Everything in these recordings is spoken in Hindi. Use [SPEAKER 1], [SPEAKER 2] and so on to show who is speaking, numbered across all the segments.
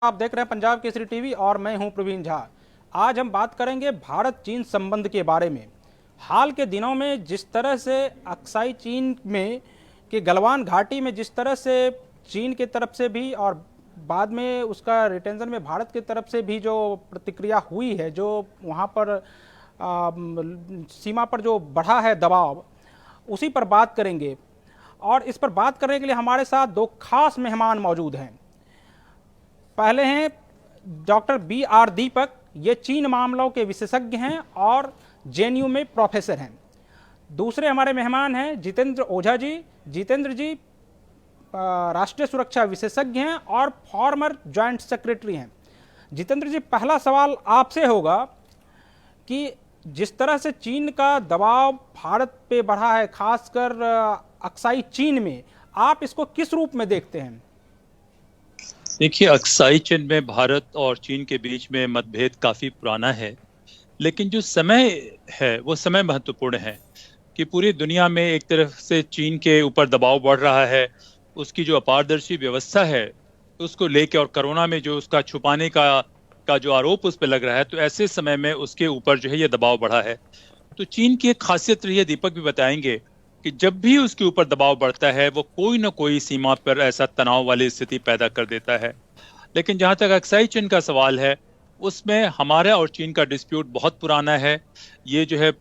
[SPEAKER 1] आप देख रहे हैं पंजाब केसरी टीवी और मैं हूं प्रवीण झा। आज हम बात करेंगे भारत चीन संबंध के बारे में। हाल के दिनों में जिस तरह से अक्साई चीन में कि गलवान घाटी में जिस तरह से चीन की तरफ से भी और बाद में उसका रिटेंशन में भारत की तरफ से भी जो प्रतिक्रिया हुई है, जो वहाँ पर सीमा पर जो बढ़ा है दबाव, उसी पर बात करेंगे। और इस पर बात करने के लिए हमारे साथ दो खास मेहमान मौजूद हैं। पहले हैं डॉक्टर B.R. दीपक, ये चीन मामलों के विशेषज्ञ हैं और जेएनयू में प्रोफेसर हैं। दूसरे हमारे मेहमान हैं जितेंद्र ओझा जी। जितेंद्र जी राष्ट्रीय सुरक्षा विशेषज्ञ हैं और फॉर्मर जॉइंट सेक्रेटरी हैं। जितेंद्र जी, पहला सवाल आपसे होगा कि जिस तरह से चीन का दबाव भारत पे बढ़ा है, खासकर अक्साई चीन में, आप इसको किस रूप में देखते हैं?
[SPEAKER 2] देखिए, अक्साई चीन में भारत और चीन के बीच में मतभेद काफी पुराना है। लेकिन जो समय है वो समय महत्वपूर्ण है कि पूरी दुनिया में एक तरफ से चीन के ऊपर दबाव बढ़ रहा है, उसकी जो अपारदर्शी व्यवस्था है उसको लेके, और कोरोना में जो उसका छुपाने का जो आरोप उस पर लग रहा है, तो ऐसे समय में उसके ऊपर जो है ये दबाव बढ़ा है। तो चीन की एक खासियत रही है, दीपक भी बताएंगे, कि जब भी उसके ऊपर दबाव बढ़ता है वो कोई ना कोई सीमा पर ऐसा तनाव वाली स्थिति पैदा कर देता है। लेकिन जहां तक अक्साई चीन का सवाल है, उसमें हमारा और चीन का डिस्प्यूट बहुत पुराना है। ये जो है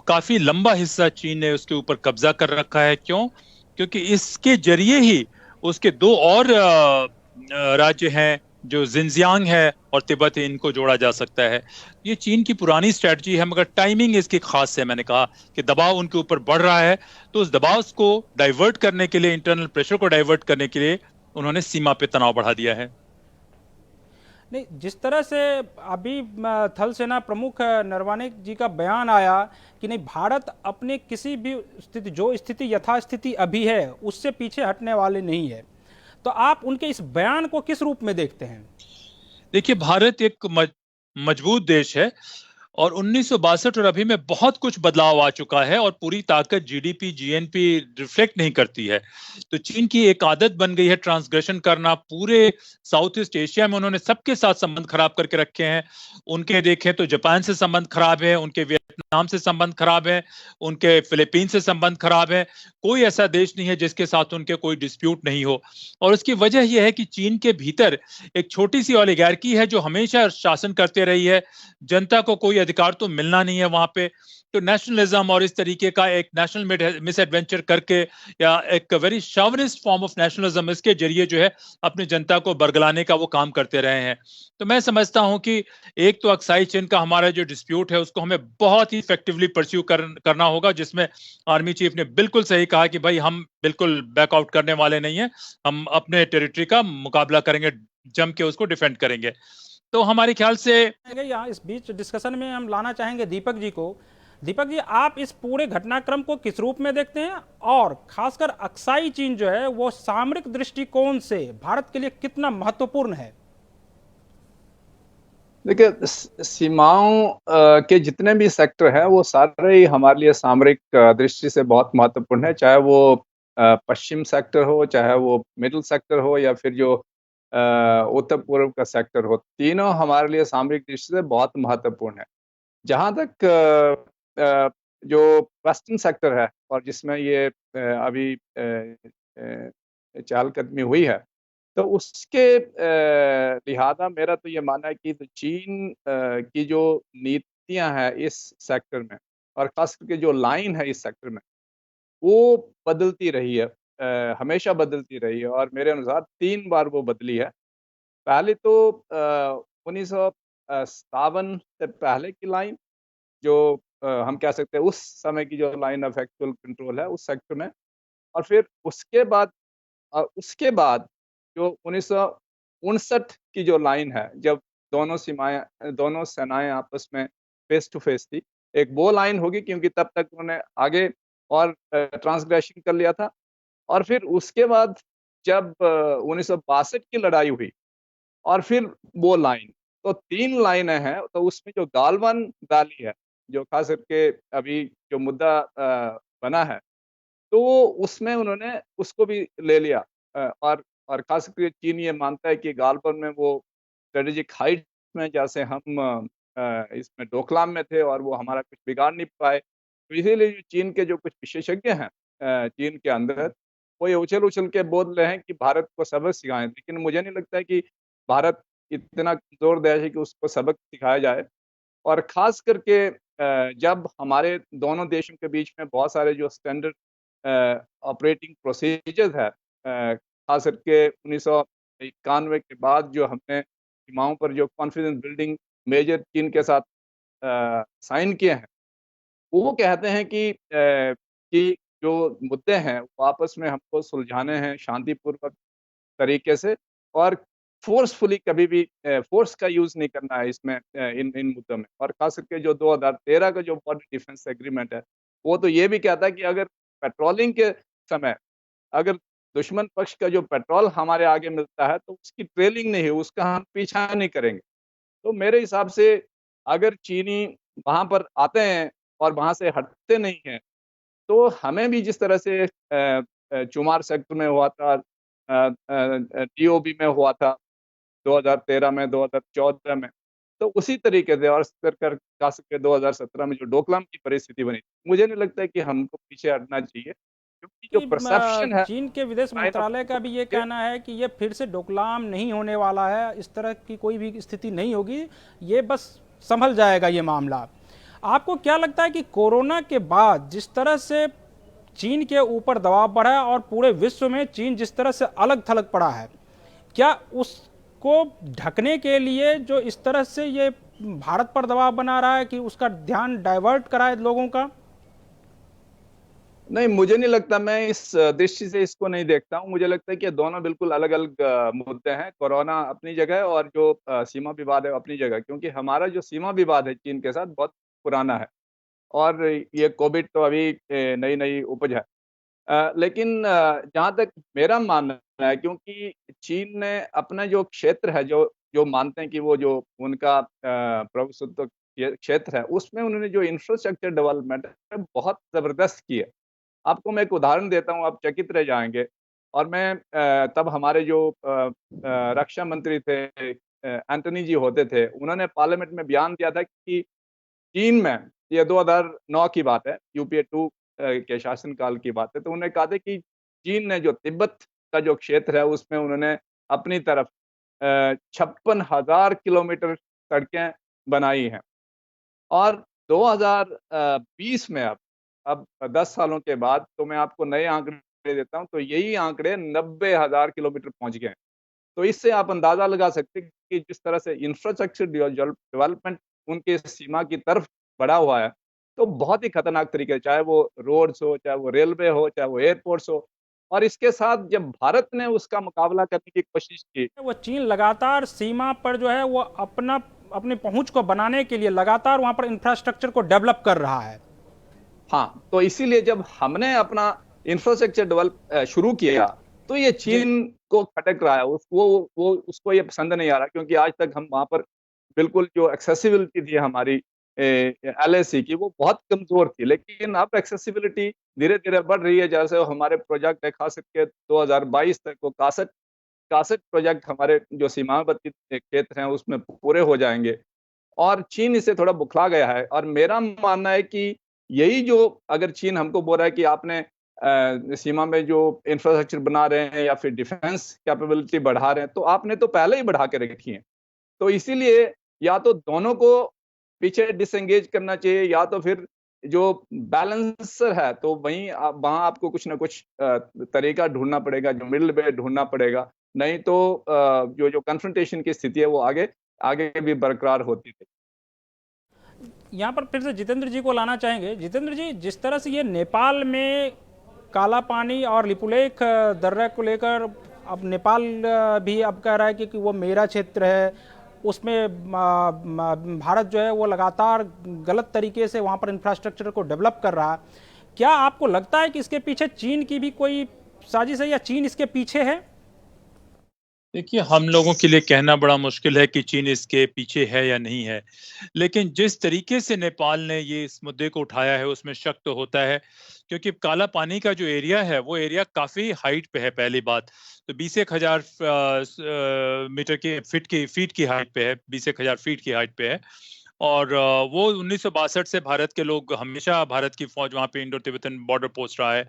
[SPEAKER 2] काफी लंबा हिस्सा चीन ने उसके ऊपर कब्जा कर रखा है। क्यों? क्योंकि इसके जरिए ही उसके दो और राज्य हैं, जो जिनजियांग है और तिब्बत है, इनको जोड़ा जा सकता है। ये चीन की पुरानी स्ट्रेटजी है, मगर टाइमिंग इसकी खास है। मैंने कहा कि दबाव उनके ऊपर बढ़ रहा है, तो उस दबाव को डाइवर्ट करने के लिए, इंटरनल प्रेशर को डाइवर्ट करने के लिए उन्होंने सीमा पे तनाव बढ़ा दिया है।
[SPEAKER 1] नहीं, जिस तरह से अभी थल सेना प्रमुख नरवाने जी का बयान आया कि नहीं, भारत अपने किसी भी स्थिति, जो स्थिति यथास्थिति अभी है, उससे पीछे हटने वाले नहीं है, तो आप उनके इस बयान को किस रूप में देखते हैं?
[SPEAKER 2] देखिए, भारत एक मजबूत देश है, और 1962 और अभी में बहुत कुछ बदलाव आ चुका है, और पूरी ताकत जीडीपी जीएनपी रिफ्लेक्ट नहीं करती है। तो चीन की एक आदत बन गई है ट्रांसग्रेशन करना। पूरे साउथ ईस्ट एशिया में उन्होंने सबके साथ संबंध खराब करके रखे हैं। उनके देखें तो जापान से संबंध खराब है, उनके वियतनाम से संबंध खराब है, उनके फिलीपीन से संबंध खराब है। कोई ऐसा देश नहीं है जिसके साथ उनके कोई डिस्प्यूट नहीं हो। और उसकी वजह यह है कि चीन के भीतर एक छोटी सी ओलिगार्की है जो हमेशा शासन करते रही है। जनता को कोई अधिकार तो मिलना नहीं है वहां पे। तो नेशनलिज्म और इस तरीके का एक नेशनल मिस एडवेंचर करके, या एक very chauvinist form of nationalism, इसके जरिए जो है अपनी जनता को बरगलाने का वो काम करते रहे हैं। तो मैं समझता हूं कि एक तो अक्साई चीन का हमारा जो डिस्प्यूट है उसको हमें बहुत ही इफेक्टिवली परस्यू करना होगा, जिसमें आर्मी चीफ ने बिल्कुल सही कहा कि भाई हम बिल्कुल बैकआउट करने वाले नहीं है, हम अपने टेरिटरी का मुकाबला करेंगे, जम के उसको डिफेंड करेंगे। तो हमारे ख्याल से
[SPEAKER 1] यहाँ इस बीच डिस्कशन में हम लाना चाहेंगे दीपक जी को। दीपक जी, आप इस पूरे घटनाक्रम को किस रूप में देखते हैं, और खासकर अक्साई चीन जो है वो सामरिक दृष्टिकोण से भारत के लिए कितना महत्वपूर्ण है?
[SPEAKER 3] देखिए, सीमाओं के जितने भी सेक्टर हैं वो सारे ही हमारे लिए सामरिक दृष्टि से बहुत महत्वपूर्ण है। चाहे वो पश्चिम सेक्टर हो, चाहे वो मिडिल सेक्टर हो, या फिर जो उत्तर पूर्व का सेक्टर हो, तीनों हमारे लिए सामरिक दृष्टि से बहुत महत्वपूर्ण है। जहाँ तक जो वेस्टर्न सेक्टर है और जिसमें ये अभी चहलकदमी हुई है, तो उसके लिहाजा मेरा तो ये मानना है कि तो चीन की जो नीतियां हैं इस सेक्टर में, और खास करके जो लाइन है इस सेक्टर में, वो बदलती रही है, हमेशा बदलती रही है, और मेरे अनुसार 3 बार वो बदली है। पहले तो 1957 से पहले की लाइन, जो हम कह सकते हैं उस समय की जो लाइन ऑफ एक्चुअल कंट्रोल है उस सेक्टर में। और फिर उसके बाद जो 1959 की जो लाइन है, जब दोनों सेनाएं आपस में फेस टू फेस थी, एक वो लाइन होगी, क्योंकि तब तक उन्होंने आगे और ट्रांसग्रेशन कर लिया था। और फिर उसके बाद जब 1962 की लड़ाई हुई, और फिर वो लाइन, तो 3 लाइनें हैं। तो उसमें जो गालवान वैली है, जो खास करके अभी जो मुद्दा बना है, तो उसमें उन्होंने उसको भी ले लिया। और खास करके चीन ये मानता है कि गालवान में वो स्ट्रेटेजिक हाइट में, जैसे हम इसमें डोकलाम में थे और वो हमारा कुछ बिगाड़ नहीं पाए। तो इसीलिए जो चीन के जो कुछ विशेषज्ञ हैं चीन के अंदर, वो ये उछल-उछल के बोल रहे हैं कि भारत को सबक सिखाएँ, लेकिन मुझे नहीं लगता है कि भारत इतना कमज़ोर देश है कि उसको सबक सिखाया जाए। और ख़ास करके जब हमारे दोनों देशों के बीच में बहुत सारे जो स्टैंडर्ड ऑपरेटिंग प्रोसीजर्स है, ख़ास करके 1991 के बाद जो हमने सीमाओं पर जो कॉन्फिडेंस बिल्डिंग मेजर चीन के साथ साइन किए हैं, वो कहते हैं कि जो मुद्दे हैं वो आपस में हमको सुलझाने हैं शांतिपूर्वक तरीके से, और फ़ोर्सफुली कभी भी फ़ोर्स का यूज़ नहीं करना है इसमें, इन मुद्दों में। और ख़ास करके जो 2013 का जो बॉर्डर डिफेंस एग्रीमेंट है, वो तो ये भी कहता है कि अगर पेट्रोलिंग के समय अगर दुश्मन पक्ष का जो पेट्रोल हमारे आगे मिलता है, तो उसकी ट्रेलिंग नहीं है, उसका हम पीछा नहीं करेंगे। तो मेरे हिसाब से अगर चीनी वहाँ पर आते हैं और वहाँ से हटते नहीं हैं, तो हमें भी जिस तरह से चुमार सेक्टर में हुआ था, टीओबी में हुआ था 2013 में, 2014 में, तो उसी तरीके से, और खास करके 2017 में जो डोकलाम की परिस्थिति बनी, मुझे नहीं लगता है कि हमको पीछे हटना चाहिए, क्योंकि जो
[SPEAKER 1] कि
[SPEAKER 3] परसेप्शन है
[SPEAKER 1] चीन के विदेश
[SPEAKER 3] चाइना
[SPEAKER 1] मंत्रालय का भी ये कहना है कि ये फिर से डोकलाम नहीं होने वाला है, इस तरह की कोई भी स्थिति नहीं होगी, ये बस संभल जाएगा ये मामला। आपको क्या लगता है कि कोरोना के बाद जिस तरह से चीन के ऊपर दबाव बढ़ा है और पूरे विश्व में चीन जिस तरह से अलग थलग पड़ा है, क्या उसको ढकने के लिए जो इस तरह से ये भारत पर दबाव बना रहा है कि उसका ध्यान डाइवर्ट कराए लोगों का?
[SPEAKER 3] नहीं, मुझे नहीं लगता, मैं इस दृष्टि से इसको नहीं देखता हूँ। मुझे लगता है कि दोनों बिल्कुल अलग-अलग मुद्दे हैं। कोरोना अपनी जगह है और जो सीमा विवाद है वो अपनी जगह है, क्योंकि हमारा जो सीमा विवाद है चीन के साथ बहुत पुराना है, और ये कोविड तो अभी नई-नई उपज है। लेकिन जहाँ तक मेरा मानना है, क्योंकि चीन ने अपना जो क्षेत्र है, जो जो मानते हैं कि वो जो उनका प्रभुसत्व ये क्षेत्र है, उसमें उन्होंने जो इंफ्रास्ट्रक्चर डेवलपमेंट है, बहुत ज़बरदस्त की है। आपको मैं एक उदाहरण देता हूँ, आप चकित रह जाएँगे। और मैं तब हमारे जो रक्षा मंत्री थे, एंटनी जी होते थे, उन्होंने पार्लियामेंट में बयान दिया था कि चीन में, ये 2009 की बात है, यूपीए 2 के शासनकाल की बात है, तो उन्होंने कहा था कि चीन ने जो तिब्बत का जो क्षेत्र है, उसमें उन्होंने अपनी तरफ 56,000 किलोमीटर सड़कें बनाई हैं। और 2020 में अब 10 सालों के बाद, तो मैं आपको नए आंकड़े देता हूँ, तो यही आंकड़े 90,000 किलोमीटर पहुँच गए हैं। तो इससे आप अंदाज़ा लगा सकते हैं कि जिस तरह से इंफ्रास्ट्रक्चर डेवलपमेंट उनके सीमा की तरफ बढ़ा हुआ है, तो बहुत ही खतरनाक तरीके से, चाहे वो रोड्स हो, चाहे वो रेलवे हो, चाहे वो एयरपोर्ट्स हो। और इसके साथ जब भारत ने उसका मुकाबला करने की कोशिश की,
[SPEAKER 1] वो चीन लगातार सीमा पर जो है वो अपनी पहुंच को बनाने के लिए लगातार वहां पर इंफ्रास्ट्रक्चर को डेवलप कर रहा है।
[SPEAKER 3] हाँ, तो इसीलिए जब हमने अपना इंफ्रास्ट्रक्चर डेवलप शुरू किया, तो ये चीन को खटक रहा है। वो उसको ये पसंद नहीं आ रहा, क्योंकि आज तक हम वहाँ पर बिल्कुल जो एक्सेसिबिलिटी थी हमारी एलएसी की, वो बहुत कमज़ोर थी। लेकिन अब एक्सेसिबिलिटी धीरे-धीरे बढ़ रही है। जैसे हमारे प्रोजेक्ट है, खास करके 2022 तक वो 61 प्रोजेक्ट हमारे जो सीमावर्ती क्षेत्र हैं उसमें पूरे हो जाएँगे। और चीन इससे थोड़ा बुखला गया है, और मेरा मानना है कि यही जो, अगर चीन हमको बोल रहा है कि आपने सीमा में जो इंफ्रास्ट्रक्चर बना रहे हैं या फिर डिफेंस कैपेबिलिटी बढ़ा रहे हैं, तो आपने तो पहले ही बढ़ा के रखी है। तो इसीलिए या तो दोनों को पीछे डिसएंगेज करना चाहिए, या तो फिर जो बैलेंसर है, तो वहीं वहाँ आपको कुछ ना कुछ तरीका ढूँढना पड़ेगा, जो मिडल वे ढूँढना पड़ेगा। नहीं तो जो कन्फ्रंटेशन की स्थिति है वो आगे आगे भी बरकरार होती थी।
[SPEAKER 1] यहाँ पर फिर से जितेंद्र जी को लाना चाहेंगे। जितेंद्र जी, जिस तरह से ये नेपाल में काला पानी और लिपुलेख दर्रा को लेकर अब नेपाल भी अब कह रहा है कि वो मेरा क्षेत्र है, उसमें भारत जो है वो लगातार गलत तरीके से वहाँ पर इंफ्रास्ट्रक्चर को डेवलप कर रहा है। क्या आपको लगता है कि इसके पीछे चीन की भी कोई साजिश है या चीन इसके पीछे है?
[SPEAKER 2] देखिए, हम लोगों के लिए कहना बड़ा मुश्किल है कि चीन इसके पीछे है या नहीं है। लेकिन जिस तरीके से नेपाल ने ये इस मुद्दे को उठाया है, उसमें शक तो होता है, क्योंकि काला पानी का जो एरिया है, वो एरिया काफ़ी हाइट पे है पहली बात। तो 20,000 मीटर की फीट की हाइट पे है, 20,000 फीट की हाइट पे है। और वो 1962 से भारत के लोग हमेशा भारत की फ़ौज वहाँ पे इंडो तिब्बतन बॉर्डर पोस्ट रहा है।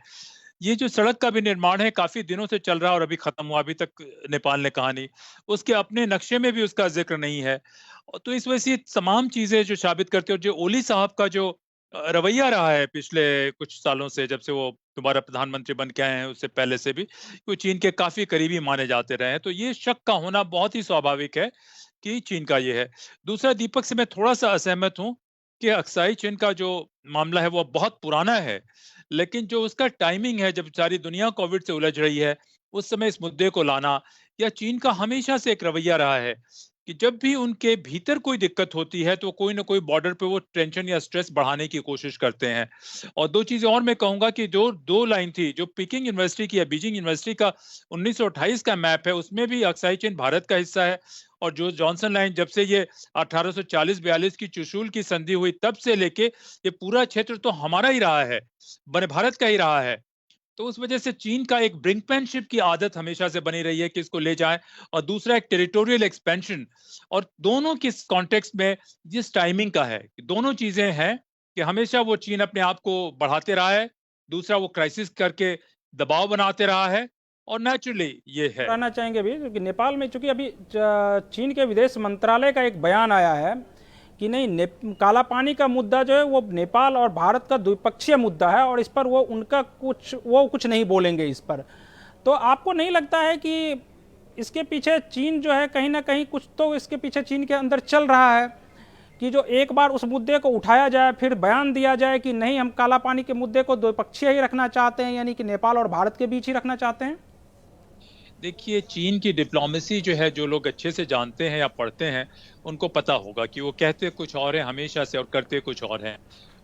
[SPEAKER 2] ये जो सड़क का भी निर्माण है काफी दिनों से चल रहा है और अभी खत्म हुआ, अभी तक नेपाल ने कहा नहीं। उसके अपने नक्शे में भी उसका जिक्र नहीं है। तो इस वजह से ये तमाम चीजें जो साबित करती है, और जो ओली साहब का जो रवैया रहा है पिछले कुछ सालों से, जब से वो दोबारा प्रधानमंत्री बन के आए हैं, उससे पहले से भी वो चीन के काफी करीबी माने जाते रहे हैं। तो ये शक का होना बहुत ही स्वाभाविक है कि चीन का ये है। दूसरा, दीपक से मैं थोड़ा सा असहमत हूँ कि अक्साई चीन का जो मामला है वो बहुत पुराना है, लेकिन जो उसका टाइमिंग है, जब सारी दुनिया कोविड से उलझ रही है, उस समय इस मुद्दे को लाना, या चीन का हमेशा से एक रवैया रहा है कि जब भी उनके भीतर कोई दिक्कत होती है तो कोई ना कोई बॉर्डर पे वो टेंशन या स्ट्रेस बढ़ाने की कोशिश करते हैं। और दो चीजें और मैं कहूंगा कि जो दो लाइन थी, जो पीकिंग यूनिवर्सिटी की या बीजिंग यूनिवर्सिटी का 1928 का मैप है, उसमें भी अक्साई चीन भारत का हिस्सा है। और जो जॉनसन लाइन, जब से ये 1840-42 की चुशूल की संधि हुई, तब से लेके ये पूरा क्षेत्र तो हमारा ही रहा है, बने भारत का ही रहा है। तो उस वजह से चीन का एक ब्रिंकमैनशिप की आदत हमेशा से बनी रही है कि इसको ले जाएं। और दूसरा, एक टेरिटोरियल एक्सपेंशन। और दोनों किस कॉन्टेक्स्ट में, जिस टाइमिंग का है, दोनों चीजें हैं कि हमेशा वो चीन अपने आप को बढ़ाते रहा है। दूसरा, वो क्राइसिस करके दबाव बनाते रहा है। और नेचुरली ये है।
[SPEAKER 1] रहना चाहेंगे अभी, क्योंकि नेपाल में चूंकि अभी चीन के विदेश मंत्रालय का एक बयान आया है कि नहीं, काला पानी का मुद्दा जो है वो नेपाल और भारत का द्विपक्षीय मुद्दा है और इस पर वो कुछ नहीं बोलेंगे इस पर। तो आपको नहीं लगता है कि इसके पीछे चीन जो है कहीं ना कहीं कुछ तो इसके पीछे चीन के अंदर चल रहा है कि जो एक बार उस मुद्दे को उठाया जाए, फिर बयान दिया जाए कि नहीं, हम काला पानी के मुद्दे को द्विपक्षीय ही रखना चाहते हैं, यानी कि नेपाल और भारत के बीच ही रखना चाहते हैं?
[SPEAKER 2] देखिए, चीन की डिप्लोमेसी जो है, जो लोग अच्छे से जानते हैं या पढ़ते हैं, उनको पता होगा कि वो कहते कुछ और है हमेशा से और करते कुछ और हैं।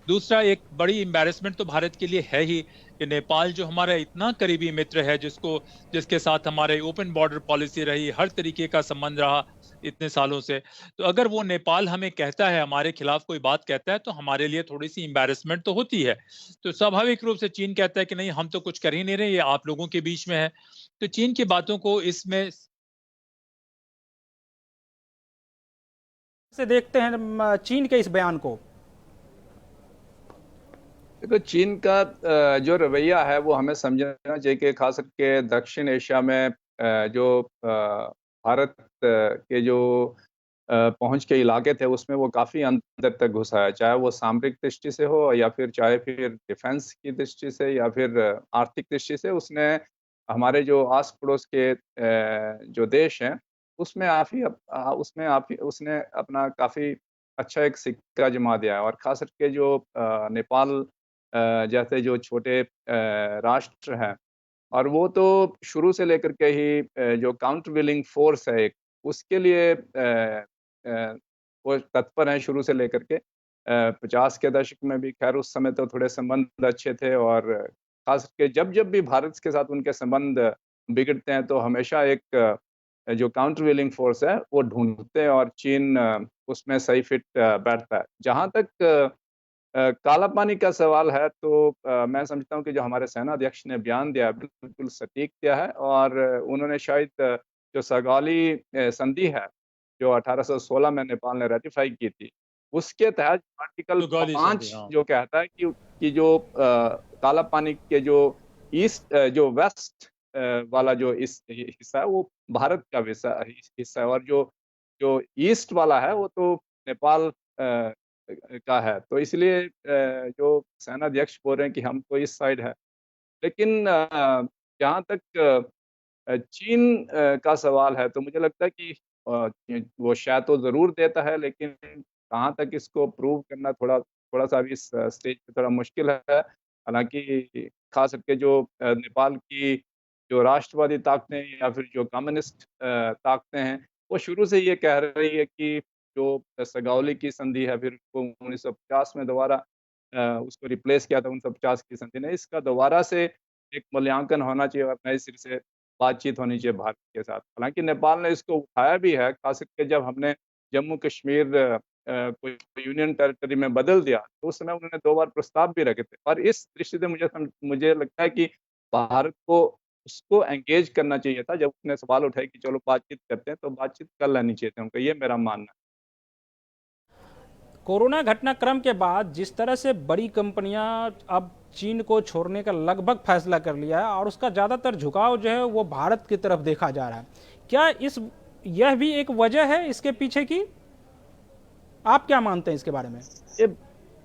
[SPEAKER 2] दूसरा, एक बड़ी एम्बैरेसमेंट तो भारत के लिए है ही कि नेपाल जो हमारा इतना करीबी मित्र है, जिसके साथ हमारे ओपन बॉर्डर पॉलिसी रही, हर तरीके का संबंध रहा इतने सालों से। तो अगर वो नेपाल हमें कहता है, हमारे खिलाफ कोई बात कहता है, तो हमारे लिए थोड़ी सी एम्बैरेसमेंट तो होती है। तो स्वाभाविक रूप से चीन कहता है कि नहीं, हम तो कुछ कर ही नहीं रहे, ये आप लोगों के बीच में है। तो चीन की बातों को इसमें
[SPEAKER 1] से देखते हैं चीन के इस बयान को?
[SPEAKER 3] देखो, चीन का जो रवैया है वो हमें समझना चाहिए कि खास करके दक्षिण एशिया में जो भारत के जो पहुंच के इलाके थे, उसमें वो काफ़ी अंदर तक घुसा है, चाहे वो सामरिक दृष्टि से हो या फिर चाहे फिर डिफेंस की दृष्टि से या फिर आर्थिक दृष्टि से। उसने हमारे जो आस पड़ोस के जो देश हैं, उसमें आप ही उसने अपना काफ़ी अच्छा एक सिक्का जमा दिया है। और खास करके जो नेपाल जैसे जो छोटे राष्ट्र हैं, और वो तो शुरू से लेकर के ही जो काउंटर विलिंग फोर्स है एक, उसके लिए वो तत्पर हैं शुरू से लेकर के। 50 के दशक में भी खैर उस समय तो थोड़े संबंध अच्छे थे, और खास करके जब-जब भी भारत के साथ उनके संबंध बिगड़ते हैं, तो हमेशा एक जो काउंटर विलिंग फोर्स है वो ढूँढते हैं, और चीन उसमें सही फिट बैठता है। जहाँ तक काला पानी का सवाल है, तो मैं समझता हूँ कि जो हमारे सेनाध्यक्ष ने बयान दिया है, बिल्कुल सटीक दिया है। और उन्होंने शायद जो सगाली संधि है, जो 1816 में नेपाल ने रेटिफ़ाई की थी, उसके तहत आर्टिकल
[SPEAKER 2] तो गाली संधि,
[SPEAKER 3] 5
[SPEAKER 2] हाँ।
[SPEAKER 3] जो कहता है कि जो काला पानी के जो वेस्ट वाला जो हिस्सा है, वो भारत का हिस्सा है, और जो जो ईस्ट वाला है, वो तो नेपाल का है। तो इसलिए जो सेनाध्यक्ष बोल रहे हैं कि हम तो इस साइड है। लेकिन जहाँ तक चीन का सवाल है, तो मुझे लगता है कि वो शायद तो ज़रूर देता है, लेकिन कहाँ तक इसको प्रूव करना थोड़ा-सा अभी इस स्टेज पे थोड़ा मुश्किल है। हालाँकि ख़ास करके जो नेपाल की जो राष्ट्रवादी ताकतें या फिर जो कम्युनिस्ट ताकतें हैं, वो शुरू से ये कह रही है कि जो सगाउली की संधि है, फिर उसको 1950 में दोबारा उसको रिप्लेस किया था 1950 की संधि ने। इसका दोबारा से एक मूल्यांकन होना चाहिए और नए सिरे से बातचीत होनी चाहिए भारत के साथ। हालाँकि नेपाल ने इसको उठाया भी है, ख़ास करके जब हमने जम्मू कश्मीर को यूनियन टेरिटरी में बदल दिया, तो उस समय उन्होंने 2 बार प्रस्ताव भी रखे थे। और इस दृष्टि से मुझे लगता है कि भारत को उसको एंगेज करना चाहिए था। जब उसने सवाल उठाए कि चलो बातचीत करते हैं, तो बातचीत कर लेनी चाहिए थी उनको, ये मेरा मानना है।
[SPEAKER 1] कोरोना घटनाक्रम के बाद जिस तरह से बड़ी कंपनियां अब चीन को छोड़ने का लगभग फैसला कर लिया है और उसका ज़्यादातर झुकाव जो है वो भारत की तरफ देखा जा रहा है, क्या यह भी एक वजह है इसके पीछे की? आप क्या मानते हैं इसके बारे में?
[SPEAKER 3] ये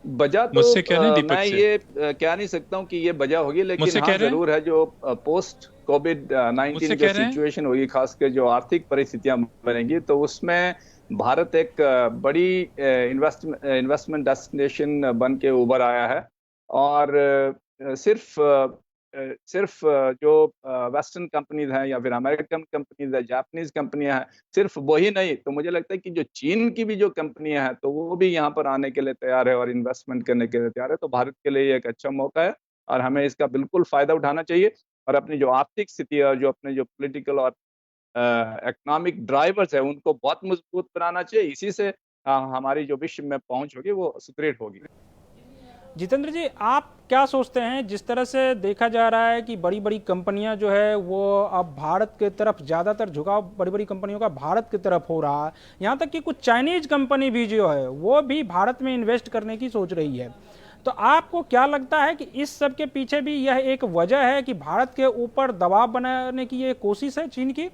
[SPEAKER 3] वजह तो
[SPEAKER 2] मुझसे कह रहे हैं दीपक
[SPEAKER 3] मैं
[SPEAKER 2] से।
[SPEAKER 3] ये कह नहीं सकता हूँ कि ये वजह होगी, लेकिन
[SPEAKER 2] मुझसे
[SPEAKER 3] हाँ
[SPEAKER 2] कह रहे हैं?
[SPEAKER 3] जरूर है जो पोस्ट कोविड
[SPEAKER 2] मुझसे
[SPEAKER 3] 19 जो
[SPEAKER 2] कह रहे हैं?
[SPEAKER 3] सिचुएशन होगी, खासकर जो आर्थिक परिस्थितियां बनेंगी, तो उसमें भारत एक बड़ी इन्वेस्टमेंट डेस्टिनेशन बन के उभर आया है। और सिर्फ जो वेस्टर्न कंपनीज हैं या फिर अमेरिकन कंपनीज है, जापानीज कंपनियां हैं, सिर्फ वही नहीं, तो मुझे लगता है कि जो चीन की भी जो कंपनियां हैं, तो वो भी यहाँ पर आने के लिए तैयार है और इन्वेस्टमेंट करने के लिए तैयार है। तो भारत के लिए ये एक अच्छा मौका है और हमें इसका बिल्कुल फायदा उठाना चाहिए और अपनी जो आर्थिक स्थिति है और जो अपने जो पॉलिटिकल और इकोनॉमिक ड्राइवर्स है, उनको बहुत मजबूत बनाना चाहिए। इसी से हमारी जो विश्व में पहुंच होगी वो सुदृढ़ होगी।
[SPEAKER 1] जितेंद्र जी, आप क्या सोचते हैं, जिस तरह से देखा जा रहा है कि बड़ी बड़ी कंपनियां जो है वो अब भारत की तरफ ज़्यादातर झुकाव बड़ी बड़ी कंपनियों का भारत की तरफ हो रहा है, यहाँ तक कि कुछ चाइनीज कंपनी भी जो है वो भी भारत में इन्वेस्ट करने की सोच रही है, तो आपको क्या लगता है कि इस सब के पीछे भी यह एक वजह है कि भारत के ऊपर दबाव बनाने की ये कोशिश है चीन की?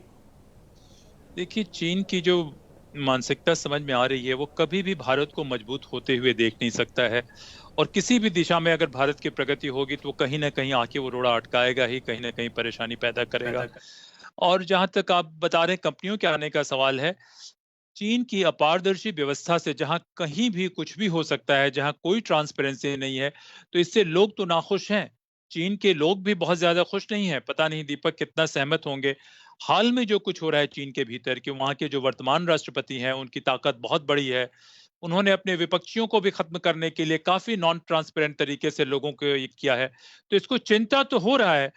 [SPEAKER 2] देखिए, चीन की जो मानसिकता समझ में आ रही है, वो कभी भी भारत को मजबूत होते हुए देख नहीं सकता है। और किसी भी दिशा में अगर भारत की प्रगति होगी तो वो कहीं ना कहीं आके वो रोड़ा अटकाएगा ही, कहीं ना कहीं परेशानी पैदा करेगा। और जहां तक आप बता रहे हैं कंपनियों के आने का सवाल है, चीन की अपारदर्शी व्यवस्था से जहां कहीं भी कुछ भी हो सकता है, जहां कोई ट्रांसपेरेंसी नहीं है, तो इससे लोग तो नाखुश हैं। चीन के लोग भी बहुत ज्यादा खुश नहीं है। पता नहीं दीपक कितना सहमत होंगे। हाल में जो कुछ हो रहा है चीन के भीतर, कि वहां के जो वर्तमान राष्ट्रपति हैं उनकी ताकत बहुत बड़ी है। उन्होंने अपने विपक्षियों को भी खत्म करने के लिए काफी नॉन ट्रांसपेरेंट तरीके से लोगों को ये किया है, तो इसको चिंता तो हो रहा है।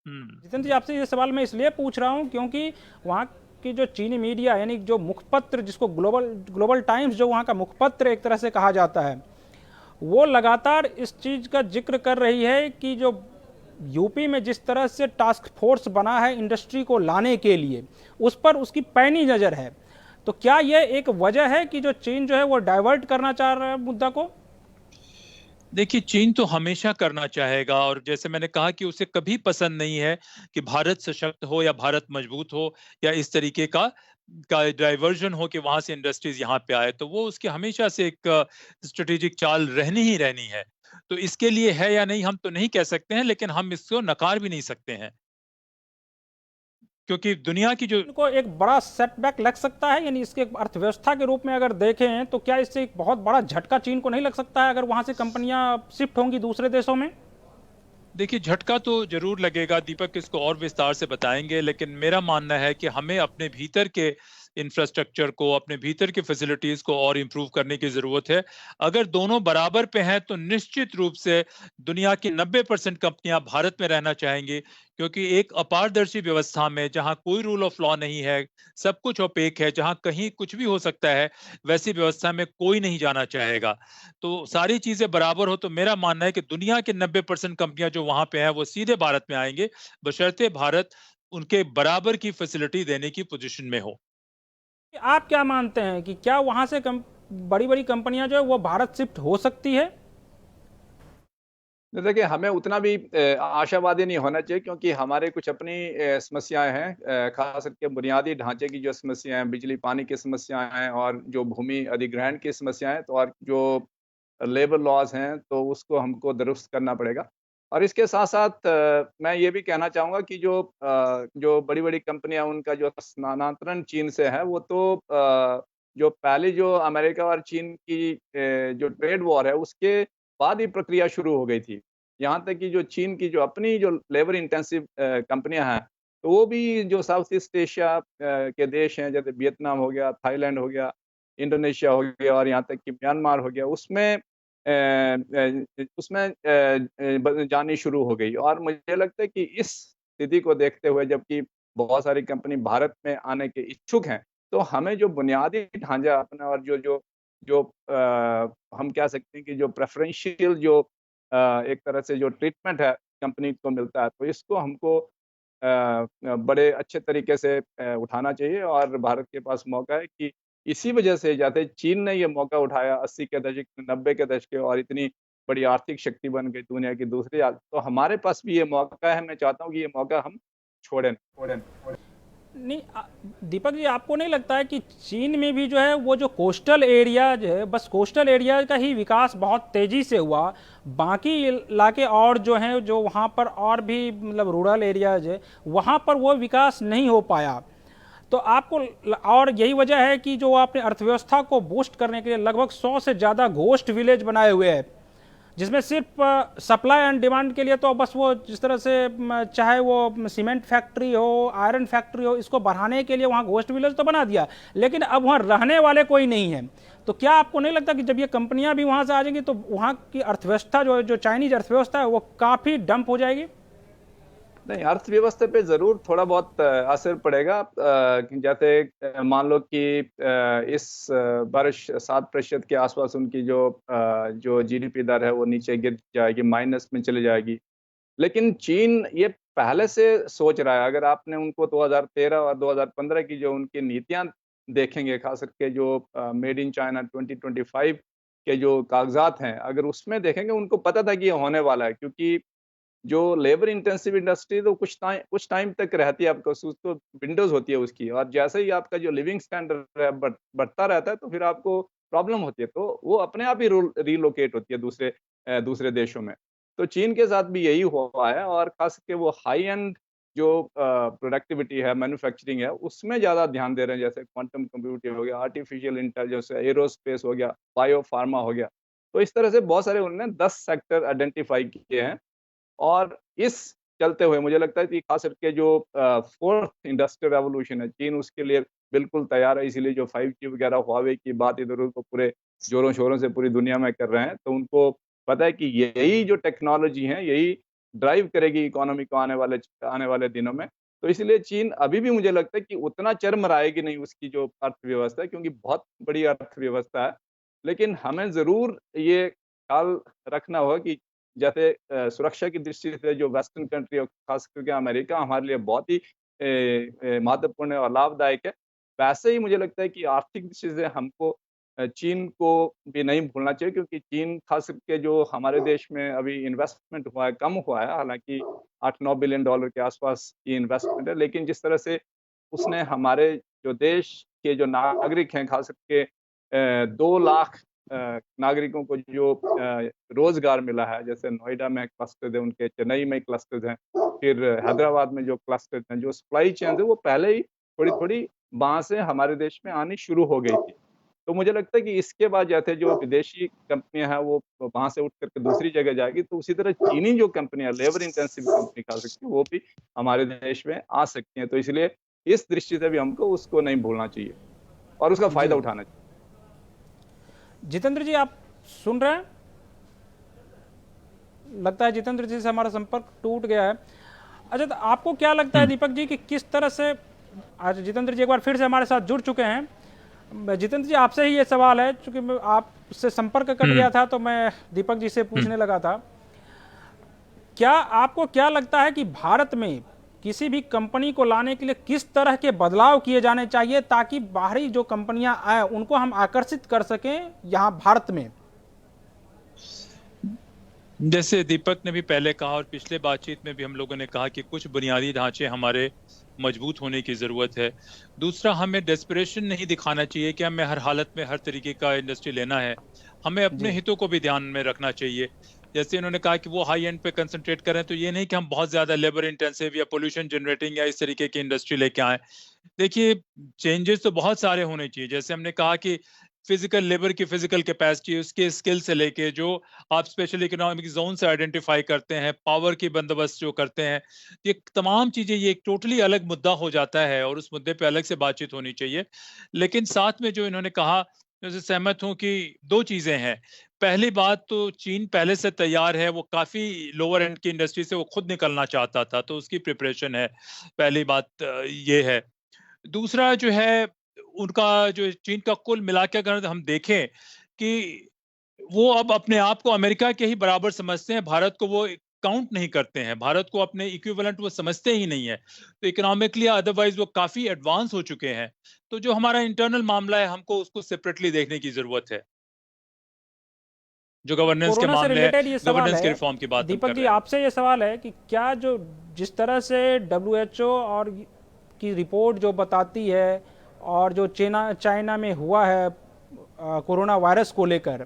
[SPEAKER 1] जितेंद्र जी, आपसे ये सवाल मैं इसलिए पूछ रहा हूँ क्योंकि वहाँ की जो चीनी मीडिया यानी जो मुखपत्र, जिसको ग्लोबल टाइम्स जो वहाँ का मुखपत्र एक तरह से कहा जाता है, वो लगातार इस चीज़ का जिक्र कर रही है कि जो यूपी में जिस तरह से टास्क फोर्स बना है इंडस्ट्री को लाने के लिए, उस पर उसकी पैनी नज़र है, तो क्या यह एक वजह है कि जो चीन जो है वो डाइवर्ट करना चाह रहा है मुद्दा को?
[SPEAKER 2] देखिए, चीन तो हमेशा करना चाहेगा, और जैसे मैंने कहा कि उसे कभी पसंद नहीं है कि भारत सशक्त हो या भारत मजबूत हो या इस तरीके का डाइवर्जन हो कि वहां से इंडस्ट्रीज यहाँ पे आए, तो वो उसकी हमेशा से एक स्ट्रेटेजिक चाल रहनी ही रहनी है। तो इसके लिए है या नहीं हम तो नहीं कह सकते हैं, लेकिन हम इसको नकार भी नहीं सकते हैं, क्योंकि दुनिया की जो
[SPEAKER 1] इनको एक बड़ा सेटबैक लग सकता है, यानी इसके अर्थव्यवस्था के रूप में अगर देखें तो क्या इससे एक बहुत बड़ा झटका चीन को नहीं लग सकता है अगर वहां से कंपनियां शिफ्ट होंगी दूसरे देशों में?
[SPEAKER 2] देखिए, झटका तो जरूर लगेगा, दीपक इसको और विस्तार से बताएंगे, लेकिन मेरा मानना है कि हमें अपने भीतर के इंफ्रास्ट्रक्चर को, अपने भीतर की फैसिलिटीज को और इंप्रूव करने की जरूरत है। अगर दोनों बराबर पे हैं तो निश्चित रूप से दुनिया की 90% कंपनियां भारत में रहना चाहेंगी, क्योंकि एक अपारदर्शी व्यवस्था में जहां कोई रूल ऑफ लॉ नहीं है, सब कुछ ओपेक है, जहां कहीं कुछ भी हो सकता है, वैसी व्यवस्था में कोई नहीं जाना चाहेगा। तो सारी चीजें बराबर हो तो मेरा मानना है कि दुनिया के 90% कंपनियां जो वहां पे हैं वो सीधे भारत में आएंगे, बशर्ते भारत उनके बराबर की फैसिलिटी देने की पोजीशन में हो।
[SPEAKER 1] आप क्या मानते हैं कि क्या वहां से बड़ी बड़ी कंपनियां जो है वो भारत शिफ्ट हो सकती है?
[SPEAKER 3] देखिए, हमें उतना भी आशावादी नहीं होना चाहिए, क्योंकि हमारे कुछ अपनी समस्याएं हैं, खास करके बुनियादी ढांचे की जो समस्याएं हैं, बिजली पानी की समस्याएं हैं और जो भूमि अधिग्रहण की समस्याएं हैं, तो और जो लेबर लॉज हैं, तो उसको हमको दुरुस्त करना पड़ेगा। और इसके साथ साथ मैं ये भी कहना चाहूँगा कि जो बड़ी-बड़ी कंपनियाँ, उनका जो स्थानांतरण चीन से है, वो तो जो पहले जो अमेरिका और चीन की जो ट्रेड वॉर है, उसके बाद ही प्रक्रिया शुरू हो गई थी। यहाँ तक कि जो चीन की जो अपनी जो लेबर इंटेंसिव कंपनियाँ हैं, तो वो भी जो साउथ ईस्ट एशिया के देश हैं, जैसे वियतनाम हो गया, थाईलैंड हो गया, इंडोनेशिया हो गया और यहाँ तक कि म्यांमार हो गया, उसमें जानी शुरू हो गई। और मुझे लगता है कि इस स्थिति को देखते हुए, जबकि बहुत सारी कंपनी भारत में आने के इच्छुक हैं, तो हमें जो बुनियादी ढांचा अपना और जो जो जो हम कह सकते हैं कि जो प्रेफरेंशियल जो एक तरह से जो ट्रीटमेंट है कंपनी को मिलता है, तो इसको हमको बड़े अच्छे तरीके से उठाना चाहिए। और भारत के पास मौका है कि इसी वजह से जैसे चीन ने ये मौका उठाया 80 के दशक में, 90 के दशक के, और इतनी बड़ी आर्थिक शक्ति बन गई दुनिया की दूसरी, तो हमारे पास भी ये मौका है। मैं चाहता हूँ कि ये मौका हम छोड़ें छोड़ें।
[SPEAKER 1] नहीं दीपक जी, आपको नहीं लगता है कि चीन में भी जो है वो जो कोस्टल एरियाज है, बस कोस्टल एरिया का ही विकास बहुत तेजी से हुआ, बाकी इलाके और जो हैं जो वहाँ पर और भी मतलब रूरल एरियाज है वहाँ पर वो विकास नहीं हो पाया? तो आपको और यही वजह है कि जो आपने अर्थव्यवस्था को बूस्ट करने के लिए लगभग 100 से ज़्यादा घोस्ट विलेज बनाए हुए हैं, जिसमें सिर्फ सप्लाई एंड डिमांड के लिए तो बस वो जिस तरह से चाहे वो सीमेंट फैक्ट्री हो, आयरन फैक्ट्री हो, इसको बढ़ाने के लिए वहाँ घोस्ट विलेज तो बना दिया, लेकिन अब वहाँ रहने वाले कोई नहीं है। तो क्या आपको नहीं लगता कि जब ये कंपनियां भी वहाँ से आ जाएंगी तो वहाँ की अर्थव्यवस्था जो चाइनीज अर्थव्यवस्था है वो काफ़ी डंप हो जाएगी?
[SPEAKER 3] नहीं, अर्थव्यवस्था पे ज़रूर थोड़ा बहुत असर पड़ेगा। जैसे मान लो कि इस वर्ष 7% के आसपास उनकी जो जीडीपी दर है वो नीचे गिर जाएगी, माइनस में चली जाएगी। लेकिन चीन ये पहले से सोच रहा है। अगर आपने उनको 2013 और 2015 की जो उनकी नीतियाँ देखेंगे, खास करके जो मेड इन चाइना 2025 के जो कागज़ात हैं, अगर उसमें देखेंगे, उनको पता था कि ये होने वाला है, क्योंकि जो लेबर इंटेंसिव इंडस्ट्री तो कुछ टाइम तक रहती है, आपको तो विंडोज होती है उसकी, और जैसे ही आपका जो लिविंग स्टैंडर्ड है बढ़ता रहता है, तो फिर आपको प्रॉब्लम होती है, तो वो अपने आप ही रिलोकेट होती है दूसरे देशों में। तो चीन के साथ भी यही हुआ है, और खास करके वो हाई एंड जो प्रोडक्टिविटी है, मैन्युफैक्चरिंग है, उसमें ज़्यादा ध्यान दे रहे हैं। जैसे क्वांटम कंप्यूटिंग हो गया, आर्टिफिशियल इंटेलिजेंस, एरोस्पेस हो गया, बायो फार्मा हो गया। तो इस तरह से बहुत सारे उन्होंने 10 सेक्टर आइडेंटिफाई किए हैं। और इस चलते हुए मुझे लगता है कि खास करके जो फोर्थ इंडस्ट्रियल रेवोल्यूशन है, चीन उसके लिए बिल्कुल तैयार है। इसीलिए जो 5G वगैरह, हुआवे की बात इधर उधर को पूरे जोरों शोरों से पूरी दुनिया में कर रहे हैं, तो उनको पता है कि यही जो टेक्नोलॉजी है, यही ड्राइव करेगी इकोनॉमी को आने वाले दिनों में। तो इसलिए चीन अभी भी मुझे लगता है कि उतना चरमराएगी नहीं उसकी जो अर्थव्यवस्था है, क्योंकि बहुत बड़ी अर्थव्यवस्था है। लेकिन हमें ज़रूर ये ख्याल रखना होगा कि जैसे सुरक्षा की दृष्टि से जो वेस्टर्न कंट्री और खास करके अमेरिका हमारे लिए बहुत ही महत्वपूर्ण और लाभदायक है, वैसे ही मुझे लगता है कि आर्थिक दृष्टि से हमको चीन को भी नहीं भूलना चाहिए, क्योंकि चीन खास करके जो हमारे देश में अभी इन्वेस्टमेंट हुआ है, कम हुआ है, हालांकि 8-9 बिलियन डॉलर के आसपास ये इन्वेस्टमेंट है, लेकिन जिस तरह से उसने हमारे जो देश के जो नागरिक हैं, खास करके 2 लाख नागरिकों को जो रोजगार मिला है, जैसे नोएडा में क्लस्टर्स है उनके, चेन्नई में क्लस्टर्स हैं, फिर हैदराबाद में जो क्लस्टर्स हैं, जो सप्लाई चेन है वो पहले ही थोड़ी-थोड़ी वहाँ से हमारे देश में आनी शुरू हो गई थी। तो मुझे लगता है कि इसके बाद जैसे जो विदेशी कंपनियाँ हैं वो वहाँ से उठ करके दूसरी जगह जाएगी, तो उसी तरह चीनी जो कंपनियाँ, लेबर इंटेंसिव कंपनी खा सकती है, वो भी हमारे देश में आ सकती हैं। तो इसलिए इस दृष्टि से भी हमको उसको नहीं भूलना चाहिए और उसका फायदा उठाना चाहिए।
[SPEAKER 1] जितेंद्र जी, आप सुन रहे हैं? लगता है जितेंद्र जी से हमारा संपर्क टूट गया है। अच्छा, तो आपको क्या लगता है दीपक जी कि किस तरह से, आज जितेंद्र जी एक बार फिर से हमारे साथ जुड़ चुके हैं। जितेंद्र जी, आपसे ही ये सवाल है, चूंकि आपसे संपर्क कट गया था तो मैं दीपक जी से पूछने लगा था। क्या आपको क्या लगता है कि भारत में किसी भी कंपनी को लाने के लिए किस तरह के बदलाव किए जाने चाहिए ताकि बाहरी जो कंपनियां आए उनको हम आकर्षित कर सकें यहाँ भारत में?
[SPEAKER 2] जैसे दीपक ने भी पहले कहा और पिछले बातचीत में भी हम लोगों ने कहा कि कुछ बुनियादी ढांचे हमारे मजबूत होने की जरूरत है। दूसरा, हमें डेस्परेशन नहीं दिखाना चाहिए कि हमें हर हालत में हर तरीके का इंडस्ट्री लेना है। हमें अपने हितों को भी ध्यान में रखना चाहिए। जैसे इन्होंने कहा कि वो हाई एंड पे कंसंट्रेट करें, तो ये नहीं कि हम बहुत ज्यादा लेबर इंटेंसिव या पोल्यूशन जनरेटिंग या इस तरीके की इंडस्ट्री लेके आए। देखिए, चेंजेस तो बहुत सारे होने चाहिए। जैसे हमने कहा कि फिजिकल लेबर की फिजिकल कैपेसिटी, उसके स्किल से लेके जो आप स्पेशल इकोनॉमिक जोन से आइडेंटिफाई करते हैं, पावर की बंदोबस्त जो करते हैं, ये तमाम चीजें, ये एक टोटली अलग मुद्दा हो जाता है और उस मुद्दे पे अलग से बातचीत होनी चाहिए। लेकिन साथ में जो इन्होंने कहा जैसे सहमत हूं कि दो चीजें हैं। पहली बात तो चीन पहले से तैयार है, वो काफी लोअर एंड की इंडस्ट्री से वो खुद निकलना चाहता था, तो उसकी प्रिपरेशन है। पहली बात ये है। दूसरा जो है, उनका जो चीन का कुल मिला के अगर हम देखें कि वो अब अपने आप को अमेरिका के ही बराबर समझते हैं, भारत को वो काउंट नहीं करते हैं, भारत को अपने इक्विवेलेंट वो समझते ही नहीं है। तो इकोनॉमिकली अदरवाइज वो काफी एडवांस हो चुके हैं। तो जो हमारा इंटरनल मामला है, हमको उसको सेपरेटली देखने की जरूरत है। जो गवर्नेंस के
[SPEAKER 1] कोरोना से
[SPEAKER 2] मामले हैं,
[SPEAKER 1] रिलेटेड ये सवाल
[SPEAKER 2] गवर्नेंस के
[SPEAKER 1] है
[SPEAKER 2] रिफॉर्म की बात हम
[SPEAKER 1] दीपक
[SPEAKER 2] कर
[SPEAKER 1] जी,
[SPEAKER 2] रहे हैं।
[SPEAKER 1] आपसे ये सवाल है कि क्या जो जिस तरह से WHO और की रिपोर्ट जो बताती है और जो चाइना में हुआ है कोरोना वायरस को लेकर,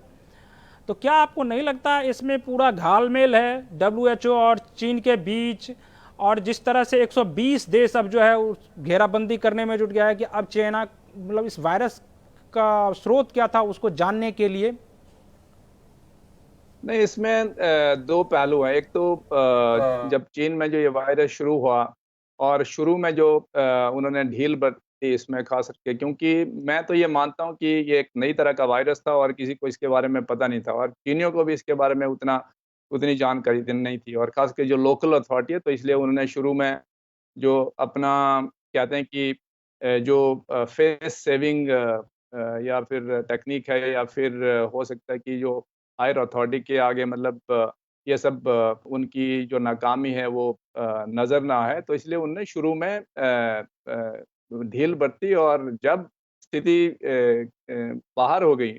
[SPEAKER 1] तो क्या आपको नहीं लगता इसमें पूरा घालमेल है WHO और चीन के बीच? और जिस तरह से 120 देश अब जो है घेराबंदी करने में जुट गया है कि अब चाइना मतलब इस वायरस का स्रोत क्या था उसको जानने के लिए।
[SPEAKER 3] नहीं, इसमें दो पहलू हैं। एक तो जब चीन में जो ये वायरस शुरू हुआ और शुरू में जो उन्होंने ढील बरती इसमें खास करके, क्योंकि मैं तो ये मानता हूँ कि ये एक नई तरह का वायरस था और किसी को इसके बारे में पता नहीं था, और चीनियों को भी इसके बारे में उतनी जानकारी नहीं थी, और खास करके जो लोकल अथॉरिटी है, तो इसलिए उन्होंने शुरू में जो अपना कहते हैं कि जो फेस सेविंग या फिर टेक्निक है, या फिर हो सकता है कि जो हायर अथॉरिटी के आगे मतलब ये सब उनकी जो नाकामी है वो नज़र ना आए, तो इसलिए उन्होंने शुरू में ढील बरती, और जब स्थिति बाहर हो गई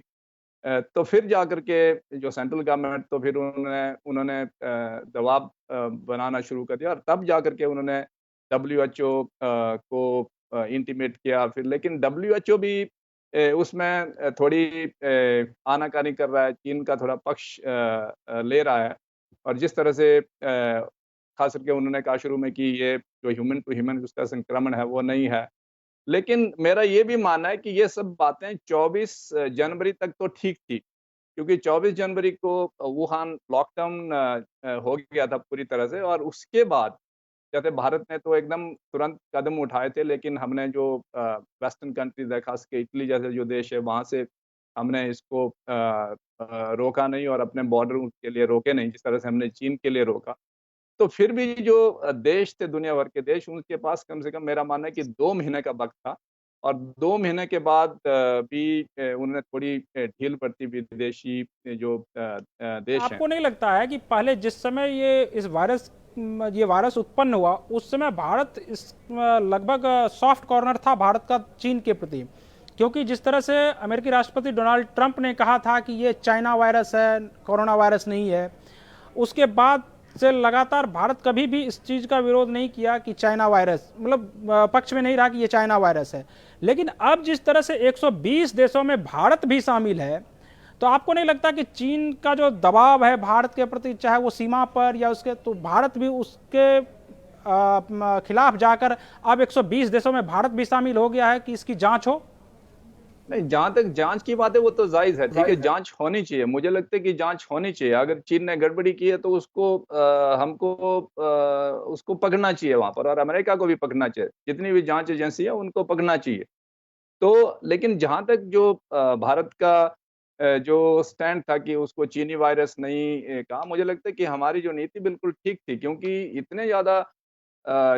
[SPEAKER 3] तो फिर जाकर के जो सेंट्रल गवर्नमेंट, तो फिर उन्होंने दबाव बनाना शुरू कर दिया, और तब जाकर के उन्होंने WHO को इंटीमेट किया फिर। लेकिन WHO भी उसमें थोड़ी आनाकानी कर रहा है, चीन का थोड़ा पक्ष ले रहा है, और जिस तरह से खास करके उन्होंने कहा शुरू में कि ये जो ह्यूमन टू ह्यूमन उसका संक्रमण है वो नहीं है। लेकिन मेरा ये भी मानना है कि ये सब बातें 24 जनवरी तक तो ठीक थी, क्योंकि 24 जनवरी को वुहान लॉकडाउन हो गया था पूरी तरह से, और उसके बाद जैसे भारत ने तो एकदम तुरंत कदम उठाए थे, लेकिन हमने जो वेस्टर्न कंट्रीज है, खास के इटली जैसे जो देश है, वहाँ से हमने इसको रोका नहीं, और अपने बॉर्डर के लिए रोके नहीं, जिस तरह से हमने चीन के लिए रोका। तो फिर भी जो देश थे, दुनिया भर के देश, उनके पास कम से कम मेरा मानना है कि 2 महीने का वक़्त था, और 2 महीने के बाद भी उन्होंने थोड़ी ढील बरती विदेशी जो देश हैं।
[SPEAKER 1] आपको नहीं लगता है कि पहले जिस समय ये वायरस उत्पन्न हुआ उस समय भारत लगभग सॉफ्ट कॉर्नर था भारत का चीन के प्रति? क्योंकि जिस तरह से अमेरिकी राष्ट्रपति डोनाल्ड ट्रंप ने कहा था कि ये चाइना वायरस है, कोरोना वायरस नहीं है, उसके बाद से लगातार भारत कभी भी इस चीज़ का विरोध नहीं किया कि चाइना वायरस, मतलब पक्ष में नहीं रहा कि ये चाइना वायरस है। लेकिन अब जिस तरह से 120 देशों में भारत भी शामिल है, तो आपको नहीं लगता कि चीन का जो दबाव है भारत के प्रति, चाहे वो सीमा पर या उसके, तो भारत भी उसके खिलाफ जाकर अब 120 देशों में भारत भी शामिल हो गया है कि इसकी जांच हो?
[SPEAKER 3] नहीं, जहाँ तक जांच की बात है वो तो जायज़ है, ठीक है, जांच होनी चाहिए। मुझे लगता है कि जांच होनी चाहिए। अगर चीन ने गड़बड़ी की है तो हमको उसको पकड़ना चाहिए वहाँ पर, और अमेरिका को भी पकड़ना चाहिए। जितनी भी जांच एजेंसी है उनको पकड़ना चाहिए। तो लेकिन जहाँ तक जो भारत का जो स्टैंड था कि उसको चीनी वायरस नहीं कहा, मुझे लगता है कि हमारी जो नीति बिल्कुल ठीक थी, क्योंकि इतने ज़्यादा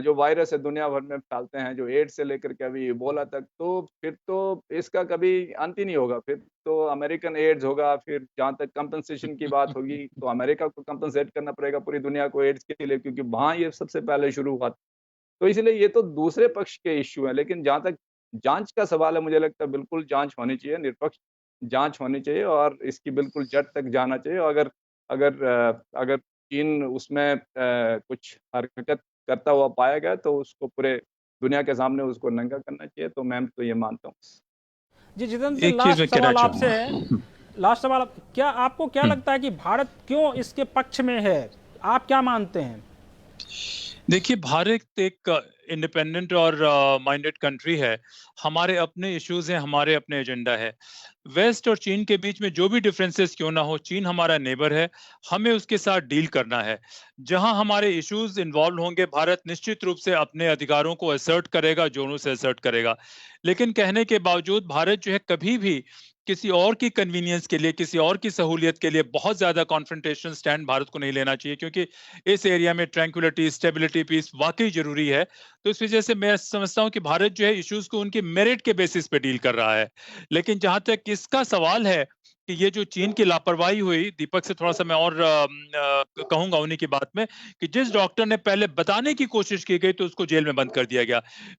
[SPEAKER 3] जो वायरस है दुनिया भर में फैलते हैं, जो एड्स से लेकर के अभी इबोला तक, तो फिर तो इसका कभी अंत ही नहीं होगा। फिर तो अमेरिकन एड्स होगा, फिर जहाँ तक कंपनसेशन की बात होगी, तो अमेरिका को कंपनसेट करना पड़ेगा पूरी दुनिया को एड्स के लिए, क्योंकि वहाँ ये सबसे पहले शुरू हुआ था। तो इसलिए ये तो दूसरे पक्ष के इश्यू हैं, लेकिन जहाँ तक जाँच का सवाल है, मुझे लगता है बिल्कुल जाँच होनी चाहिए, निष्पक्ष जाँच होनी चाहिए, और इसकी बिल्कुल जड़ तक जाना चाहिए। अगर अगर अगर चीन उसमें कुछ हरकत करता हुआ पाया गया, तो उसको पूरे दुनिया के सामने उसको नंगा करना चाहिए, तो मैं तो ये मानता हूँ।
[SPEAKER 1] जी जितेंद्र जी,
[SPEAKER 2] एक चीज मैं कहना
[SPEAKER 1] आपसे है,
[SPEAKER 2] चाहूंगा।
[SPEAKER 1] लास्ट सवाल, क्या आपको क्या लगता है कि भारत क्यों इसके पक्ष में है? आप क्या मानते हैं?
[SPEAKER 2] देखिए, भारत एक इंडिपेंडेंट और माइंडेड कंट्री है, हमारे अपने इश्यूज हैं, हमारे अपने एजेंडा है। वेस्ट और चीन के बीच में जो भी डिफरेंसेस क्यों ना हो, चीन हमारा नेबर है, हमें उसके साथ डील करना है। जहां हमारे इश्यूज इन्वॉल्व होंगे, भारत निश्चित रूप से अपने अधिकारों को असर्ट करेगा, जोरों से असर्ट करेगा। लेकिन कहने के बावजूद भारत जो है कभी भी किसी और की कन्वीनियंस के लिए, किसी और की सहूलियत के लिए बहुत ज्यादा कॉन्फ्रंटेशन स्टैंड भारत को नहीं लेना चाहिए, क्योंकि इस एरिया में ट्रैंक्विलिटी, स्टेबिलिटी, पीस वाकई जरूरी है। तो इस वजह से मैं समझता हूं कि भारत जो है इश्यूज को उनके मेरिट के बेसिस पे डील कर रहा है। लेकिन जहां तक इसका सवाल है कि ये जो चीन की लापरवाही हुई, दीपक से थोड़ा सा मैं और कहूंगा उन्हीं की बात में, कि जिस डॉक्टर ने पहले बताने की कोशिश की गई तो उसको जेल में बंद कर दिया गया।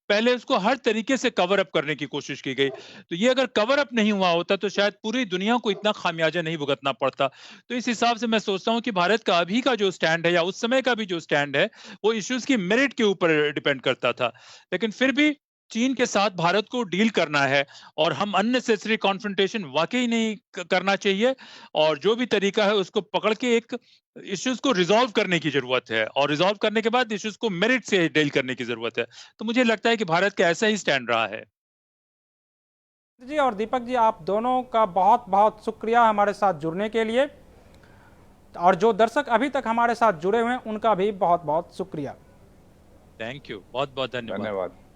[SPEAKER 2] पहले उसको हर तरीके से कवर अप करने की कोशिश की गई। तो ये अगर कवर अप नहीं हुआ होता तो शायद पूरी दुनिया को इतना खामियाजा नहीं भुगतना पड़ता। तो इस हिसाब से मैं सोचता हूं कि भारत का अभी का जो स्टैंड है, या उस समय का भी जो स्टैंड है, वो इश्यूज की मेरिट के ऊपर डिपेंड करता था। लेकिन फिर भी चीन के साथ भारत को डील करना है, और हम अननेसेसरी कॉन्फ्रंटेशन वाकई नहीं करना चाहिए, और जो भी तरीका है उसको पकड़ के एक इश्यूज को रिजॉल्व करने की जरूरत है, और रिजॉल्व करने के बाद इश्यूज को मेरिट से डील करने की जरूरत है। तो मुझे लगता है कि भारत का ऐसा ही स्टैंड रहा है।
[SPEAKER 1] जी और दीपक जी, आप दोनों का बहुत बहुत शुक्रिया हमारे साथ जुड़ने के लिए, और जो दर्शक अभी तक हमारे साथ जुड़े हुए हैं उनका भी बहुत बहुत शुक्रिया।
[SPEAKER 2] थैंक यू, बहुत बहुत धन्यवाद।
[SPEAKER 3] धन्यवाद।